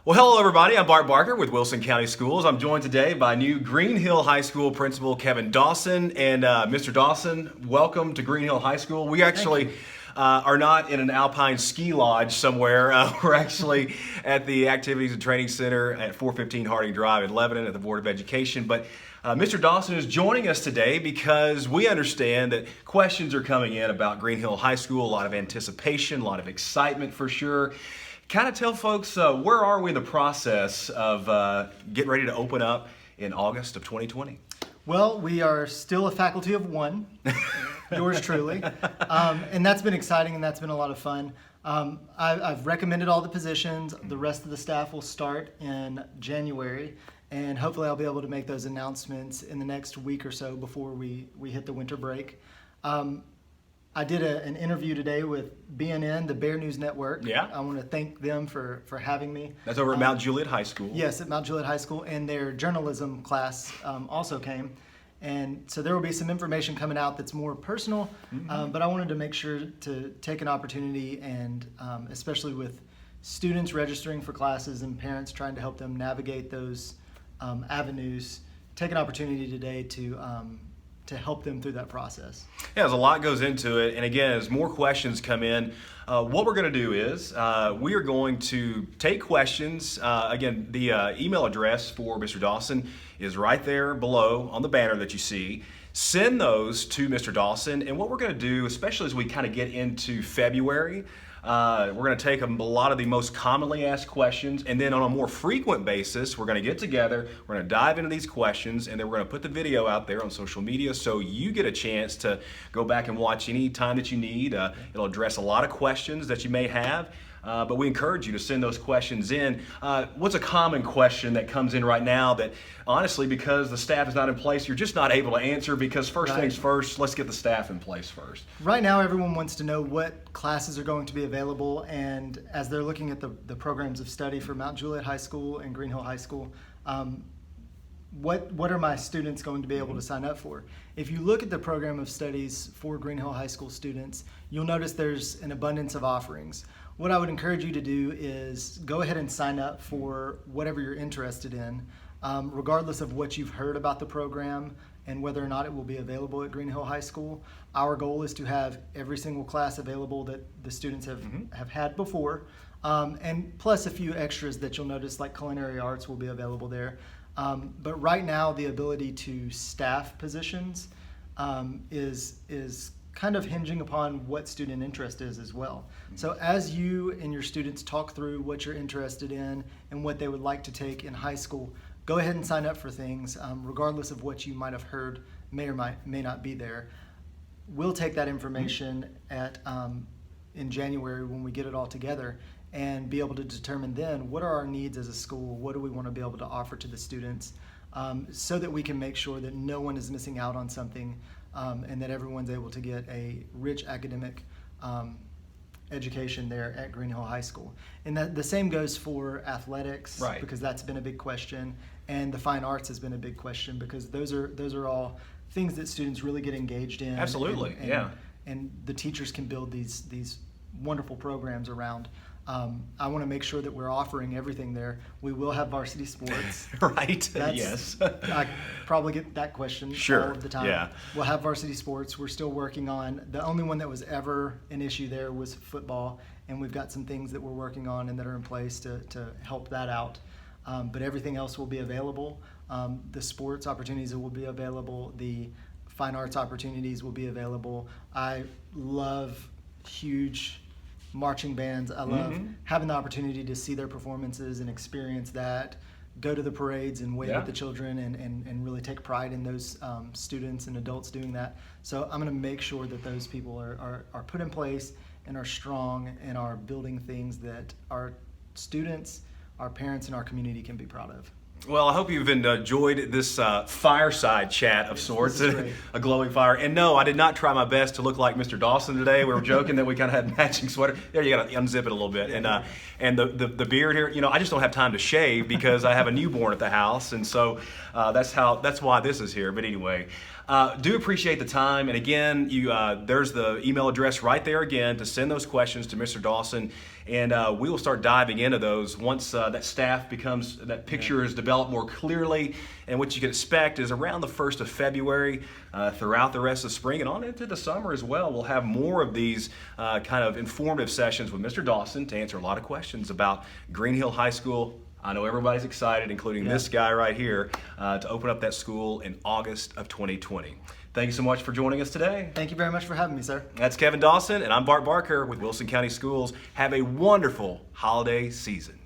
Well, hello everybody. I'm Bart Barker with Wilson County Schools. I'm joined today by new Green Hill High School Principal Kevin Dawson. And Mr. Dawson, welcome to Green Hill High School. We actually are not in an alpine ski lodge somewhere. We're actually at the Activities and Training Center at 415 Harding Drive in Lebanon at the Board of Education. But Mr. Dawson is joining us today because we understand that questions are coming in about Green Hill High School, a lot of anticipation, a lot of excitement for sure. Kind of tell folks where are we in the process of getting ready to open up in August of 2020? Well, we are still a faculty of one, yours truly, and that's been exciting and that's been a lot of fun. I've recommended all the positions. The rest of the staff will start in January, and hopefully I'll be able to make those announcements in the next week or so before we hit the winter break. I did an interview today with BNN, the Bear News Network. Yeah. I want to thank them for having me. That's over at Mount Juliet High School. Yes, at Mount Juliet High School, and their journalism class also came. And so there will be some information coming out that's more personal, but I wanted to make sure to take an opportunity and especially with students registering for classes and parents trying to help them navigate those avenues, take an opportunity today to help them through that process. Yeah, there's a lot goes into it. And again, as more questions come in, what we're going to do is we are going to take questions. Again, the email address for Mr. Dawson is right there below on the banner that you see. Send those to Mr. Dawson. And what we're going to do, especially as we kind of get into February, we're going to take a lot of the most commonly asked questions, and then on a more frequent basis, we're going to get together, we're going to dive into these questions, and then we're going to put the video out there on social media so you get a chance to go back and watch any time that you need. It'll address a lot of questions that you may have. But we encourage you to send those questions in. What's a common question that comes in right now that, honestly, because the staff is not in place, you're just not able to answer because first things first, let's get the staff in place first. Right now, everyone wants to know what classes are going to be available, and as they're looking at the programs of study for Mount Juliet High School and Green Hill High School, what are my students going to be able to sign up for? If you look at the program of studies for Green Hill High School students, you'll notice there's an abundance of offerings. What I would encourage you to do is go ahead and sign up for whatever you're interested in, regardless of what you've heard about the program and whether or not it will be available at Green Hill High School. Our goal is to have every single class available that the students have had before, and plus a few extras that you'll notice, like culinary arts will be available there. But right now, the ability to staff positions is kind of hinging upon what student interest is as well. So as you and your students talk through what you're interested in and what they would like to take in high school, go ahead and sign up for things, regardless of what you might have heard may or may not be there. We'll take that information in January when we get it all together and be able to determine then what are our needs as a school, what do we want to be able to offer to the students, so that we can make sure that no one is missing out on something, and that everyone's able to get a rich academic education there at Green Hill High School. And the same goes for athletics, right, because that's been a big question, and the fine arts has been a big question because those are all things that students really get engaged in. Absolutely, yeah. And the teachers can build these wonderful programs around. I want to make sure that we're offering everything there. We will have varsity sports. Right, yes. I probably get that question all of the time. Yeah. We'll have varsity sports. We're still working on, the only one that was ever an issue there was football, and we've got some things that we're working on and that are in place to help that out. But everything else will be available. The sports opportunities will be available. The fine arts opportunities will be available. I love huge marching bands. I love having the opportunity to see their performances and experience that, go to the parades and wave at the children and really take pride in those students and adults doing that. So I'm going to make sure that those people are put in place and are strong and are building things that our students, our parents, and our community can be proud of. Well, I hope you've enjoyed this fireside chat of sorts, great. A glowing fire. And no, I did not try my best to look like Mr. Dawson today. We were joking that we kind of had matching sweater. There, you got to unzip it a little bit. And the beard here, I just don't have time to shave because I have a newborn at the house, and so that's why this is here. But anyway. Do appreciate the time, and again, there's the email address right there again to send those questions to Mr. Dawson. And we will start diving into those once that picture is developed more clearly. And what you can expect is around the 1st of February, throughout the rest of spring and on into the summer as well, we'll have more of these kind of informative sessions with Mr. Dawson to answer a lot of questions about Green Hill High School. I know everybody's excited, including this guy right here, to open up that school in August of 2020. Thank you so much for joining us today. Thank you very much for having me, sir. That's Kevin Dawson, and I'm Bart Barker with Wilson County Schools. Have a wonderful holiday season.